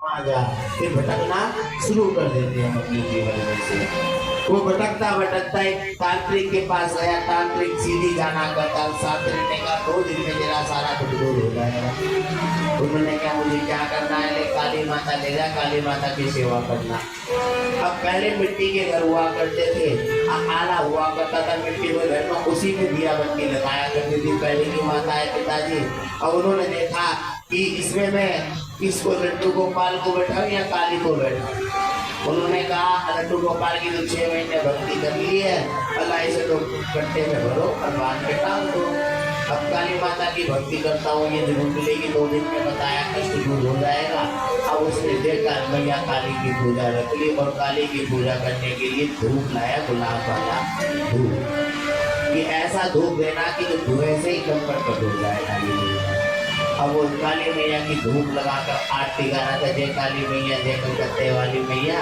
आ जा, फिर भटकना शुरू कर देते हैं अपने जीवन में से। वो भटकता भटकता एक तांत्रिक के पास गया। तांत्रिक सीधी जाना करता। शास्त्री ने कहा 2 दिन में तेरा सारा दुख दूर हो जाएगा। उन्होंने कहा मुझे क्या करना है? ले काली माता ले जा, काली माता की सेवा करना। अब पहले मिट्टी के घर हुआ करते थे, आला हुआ करता था मिट्टी के घर में, उसी में दिया बत्ती लगाया करती थी पहले की माता है पिताजी। और उन्होंने देखा कि इसमें मैं किसको, लड्डू गोपाल को बैठाऊं या काली को बैठाऊं? उन्होंने कहा लड्डू गोपाल की तो 6 महीने भक्ति कर ली है, अल्लाह इसे तो गड्ढे में भरो और बांध के टांग दो। अब काली माता की भक्ति करता हूँ, ये जरूर मिलेगी, 2 दिन में बताया कष्ट दूर हो जाएगा। अब उसने देखा मैया काली की पूजा रख ली और काली की पूजा करने के लिए धूप लाया, गुलाब वाला धूप, कि ऐसा धूप देना कि जो धुएं से ही कंपर कट हो जाएगा। अब वो काली मैया की धूप लगाकर आरती गाना था, जय काली मैया जय कलकत्ते वाली मैया।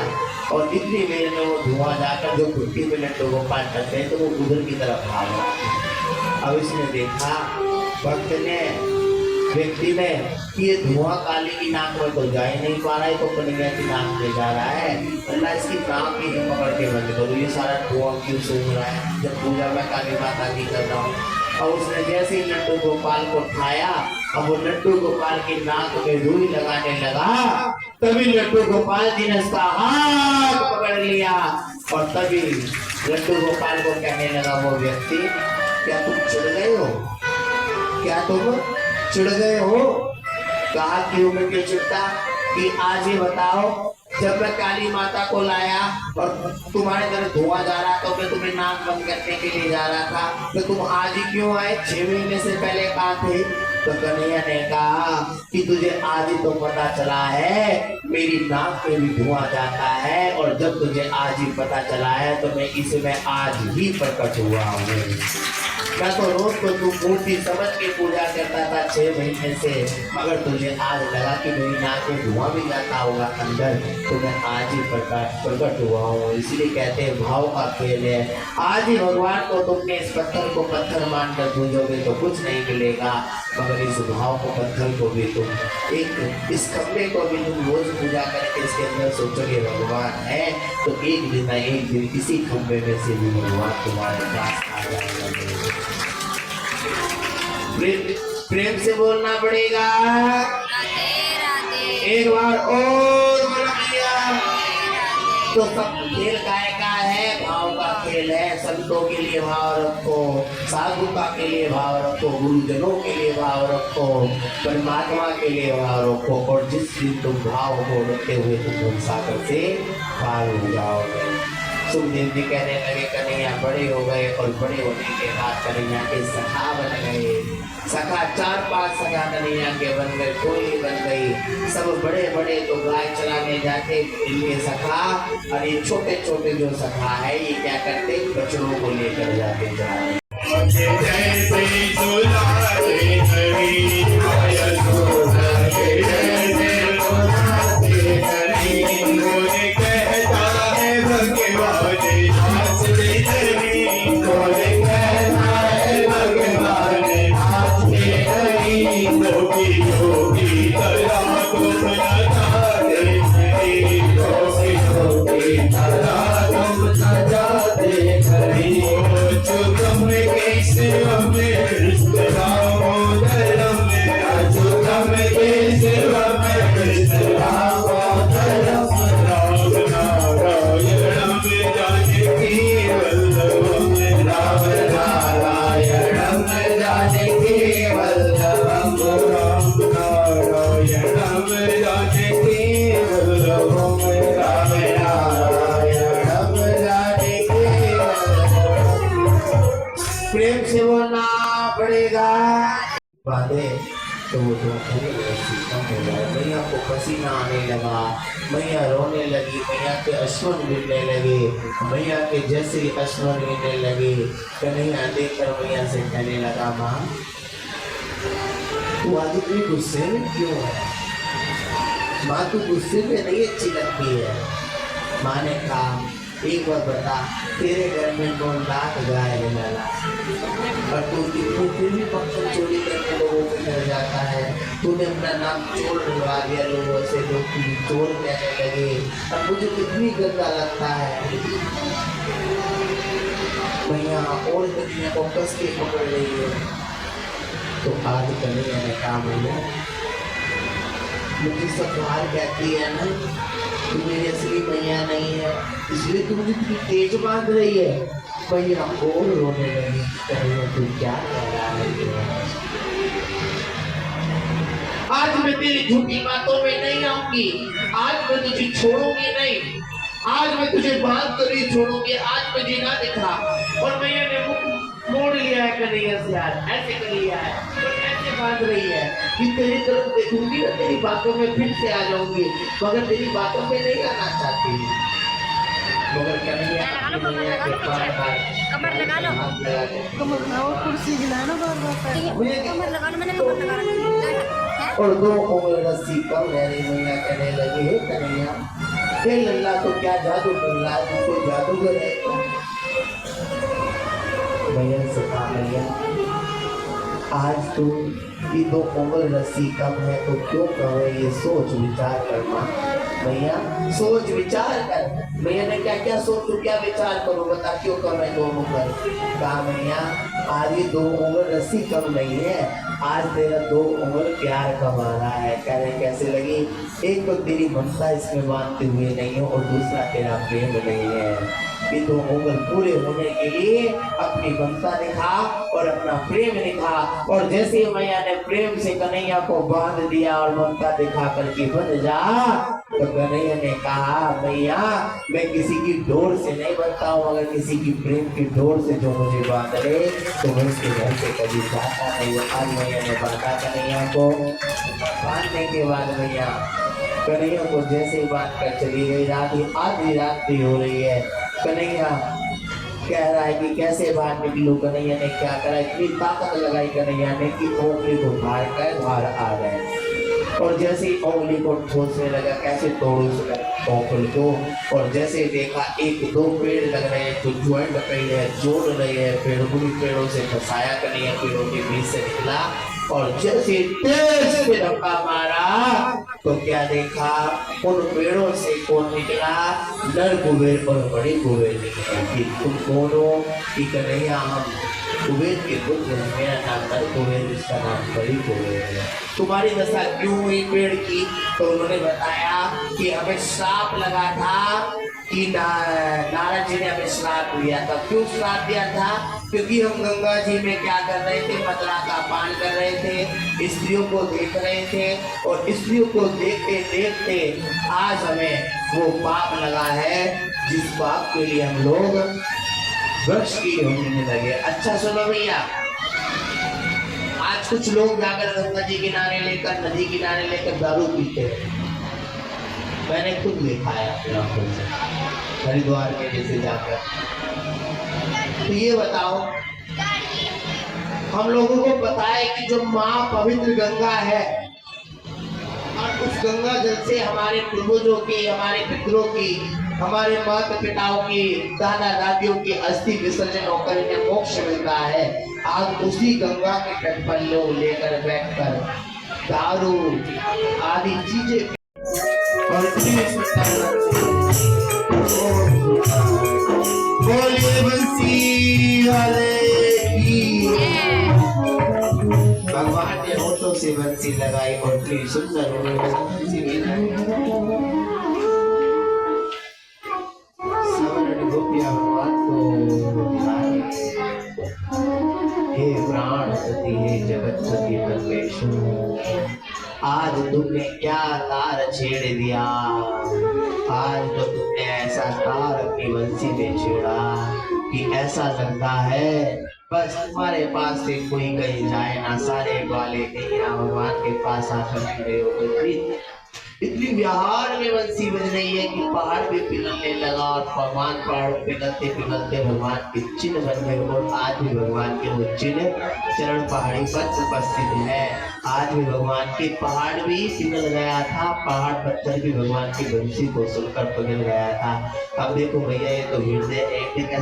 और इतनी देर में वो धुआं जाकर जो कुर्ती में लड्डू गोपाल करते हैं तो वो उधर की तरफ भाग रहा। अब इसने देखा भक्त ने, व्यक्ति ने, कि ये धुआं काली की नाक में तो जा ही नहीं पा रहा है, तो कन्हैया की नाक में जा रहा है। अल्लाह इसकी नाक ही पकड़ के बंद करो, ये सारा धुआं क्यों सूंघ रहा है जब पूजा मैं काली माता की कर रहा हूँ। और उसने जैसे ही लड्डू गोपाल को उठाया, अब वो लड्डू गोपाल की नाक में रुई लगाने लगा, तभी लड्डू गोपाल जी ने उसका हाथ पकड़ लिया। और तभी लड्डू गोपाल को कहने लगा वो व्यक्ति, क्या तुम चिढ़ गए हो? क्या तुम चिढ़ गए हो? कहा क्यों? मैं क्यों चिढ़ता? कि आज ये बताओ, जब मैं काली माता को लाया और तुम्हारे तरफ धुआं जा रहा था, मैं तुम्हें नाक बंद करने के लिए जा रहा था, तो तुम आज ही क्यों आए? 6 महीने से पहले कहा थे। तो कन्हैया ने कहा कि तुझे आज ही तो पता चला है मेरी नाक में भी धुआं जाता है, और जब तुझे आज ही पता चला है तो मैं इसमें आज ही प्रकट हुआ हूँ। मैं तो रोज तो तू मूर्ति समझ के पूजा करता था 6 महीने से, मगर तुझे आज लगा कि मेरी नाक में धुआं भी जाता होगा अंदर, तो मैं आज ही प्रकट हुआ हूँ। इसलिए कहते हैं भाव का खेल है। आज ही भगवान को तुमने इस पत्थर को पत्थर मानकर पूजोगे तो कुछ नहीं मिलेगा, मगर इस भाव को, पत्थर को भी तुम, एक इस खंबे को भी तुम रोज पूजा करके इसके अंदर सोचोगे भगवान है, तो एक दिन ना एक दिन इसी खंबे में से भी भगवान तुम्हारे पास आ जाएगा। प्रेम से बोलना पड़ेगा। एक बार और बोलिए। तो सब खेल गाय का है, भाव का खेल है। संतों के लिए भाव रखो, साधुता के लिए भाव रखो, गुरुजनों के लिए भाव रखो, परमात्मा के लिए भाव रखो। और जिस दिन तुम भाव को रखते हुए तुम सागर से पार हो जाओगे। सुखदेव जी कहने लगे कन्हैया बड़े हो गए, और बड़े होने के बाद कन्हैया के सखा बन गए। सखा 4-5 सखा कन्हैया के बन गए, कोई बन गई। सब बड़े बड़े तो गाय चराने जाते इनके सखा, और ये छोटे छोटे जो सखा है ये क्या करते, बछड़ों को लेकर जाते जा। प्रेम से बोलना पड़ेगा। बातें तो वो तो कम हो जाए। मैया को पसीना आने लगा, मैया रोने लगी, मैया के अश्वन गिरने लगे। मैया के जैसे अश्वन गिरने लगे, कन्हैया देखकर मैया से कहने लगा माँ तू आज इतनी गुस्से में क्यों है? माँ तू गुस्से में नहीं अच्छी लगती है। माँ ने कहा एक बार बता, तेरे घर में कौन लाख गाय है लाला, और तू फिर भी फंक्शन चोरी करके लोगों के घर जाता है। तूने अपना नाम चोर डलवा दिया लोगों से, लोग तुझे चोर कहने लगे। अब मुझे कितनी गंदा लगता है भैया, और दुनिया को कस के पकड़ रही है। तो आज कन्हैया ने कहा भैया, मुझे सब बाहर कहती है ना, तू मेरी असली मैया नहीं है, इसलिए तू मुझे इतनी तेज बांध रही है। भैया और रोने लगी, कन्हैया तू क्या कह रहा है? आज मैं तेरी झूठी बातों में नहीं आऊंगी, आज मैं तुझे छोड़ूंगी नहीं, आज मैं तुझे बांध कर ही छोड़ूंगी, आज मैं जीना दिखा। और मैया ने मुख मोड़ लिया है कन्हैया से, आज ऐसे कर लिया है, तो ऐसे बांध रही है कि तेरी तरफ देखूंगी ना तेरी बातों में फिर से आ जाऊंगी, मगर तेरी बातों में नहीं आना चाहती। मगर कन्हैया कमर लगा लो, कमर लगाओ, कुर्सी गिलाना, कमर लगा लो, मैंने कमर लगा रखी। और दो उंगल रस्सी कम रह रही मैया कहने लगी, हे कन्हैया, हे लल्ला तो क्या जादू कर रहा है, कोई जादूगर है क्या? मैया से कहा, मैया आज तो ये दो उंगल रस्सी कम है तो क्यों कहो, ये सोच विचार करना। भैया सोच विचार कर। भैया ने क्या क्या सोचू क्या विचार करो, बता क्यों कम है दो उंगल? कहा भैया आज ये दो उंगल रस्सी कम नहीं है, आज तेरा दो उंगल प्यार कम आ रहा है। कह रहे कैसे लगी? एक तो तेरी ममता इसमें बांधते हुए नहीं हो, और दूसरा तेरा प्रेम नहीं है। ये दो उंगल पूरे होने के लिए अपनी ममता दिखा और अपना प्रेम दिखा। और जैसे मैया ने प्रेम से कन्हैया को बांध दिया और ममता दिखा करके बन जा, तो कन्हैया ने कहा भैया मैं किसी की डोर से नहीं बनता हूँ, अगर किसी की प्रेम की डोर से जो मुझे बांध ले तो मैं उसके घर से कभी जाता नहीं। आज मैया ने बांधा कन्हैया को, बांधने के बाद भैया कन्हैया को जैसे ही बांध कर चली गई, आधी रात भी हो रही है। कन्हैया कह रहा है कि कैसे बाहर निकलूं। कन्हैया ने क्या करा, इतनी ताकत लगाई कन्हैया ने कि उंगली को फाड़ कर बाहर आ गए। और जैसे ही उंगली को ठोसने लगा, कैसे तोड़ू उंगली को, और जैसे देखा एक दो पेड़ लग रहे हैं, तो ज्वाइंट पेड़ है, जोड़ रहे हैं पेड़, उन पेड़ों से फंसाया कन्हैया, पेड़ों के बीच से निकला। और जैसे तेज से धक्का मारा तो क्या देखा, उन पेड़ों से कौन निकला? नर कुबेर और बड़ी कुबेर निकली। तुम कौन हो? कि कन्हैया हम कुबेर के पुत्र हैं, मेरा नाम नर कुबेर, इसका नाम बड़ी कुबेर है। तुम्हारी दशा क्यों हुई पेड़ की? तो उन्होंने बताया कि हमें श्राप लगा था, कि नारद जी ने हमें श्राप दिया था। क्यों श्राप दिया था? क्योंकि हम गंगा जी में क्या कर रहे थे, मदरा का पान कर रहे थे, स्त्रियों को देख रहे थे, और स्त्रियों को देखते देखते आज हमें वो पाप लगा है, जिस पाप के लिए हम लोग वृक्ष की होने लगे। अच्छा सुनो भैया, आज कुछ लोग जाकर गंगा जी किनारे लेकर, नदी किनारे लेकर दारू पीते हैं। मैंने खुद देखा है अपने आंखों से, हरिद्वार के जैसे जाकर। तो ये बताओ, हम लोगों को पता है कि जो माँ पवित्र गंगा है, और उस गंगा जल से हमारे पूर्वजों की, हमारे पितरों की, हमारे माता पिताओं की, दादा दादियों की अस्थि विसर्जन होकर इन्हें मोक्ष मिलता है। आज उसी गंगा के तट पर लोग लेकर बैठकर दारू आदि चीजें और बोलिए बंसी वाले की। भगवान ने होठों से बंसी लगाई और फिर सुंदर गोपिया भगवान को हे प्राणपति, हे जगतपति परमेश्वर, आज तुमने क्या तार छेड़ दिया, आज तो तुमने ऐसा तार अपनी बंसी में छेड़ा कि ऐसा लगता है बस तुम्हारे पास से कोई कहीं जाए ना, सारे वाले कहीं भगवान के पास आकर खड़े हो गए। इतनी बिहार में बंसी बज रही है कि पहाड़ भी पिघलने लगा और भगवान पहाड़ पिघलते पिघलते भगवान के चिन्ह बन गए और आज भी भगवान के वो चिन्ह चरण पहाड़ी पर उपस्थित है। आज भी भगवान के पहाड़ भी पिघल गया था, पहाड़ पत्थर भी भगवान की बंसी को सुनकर पिघल गया था। अब देखो भैया ये तो हृदय एक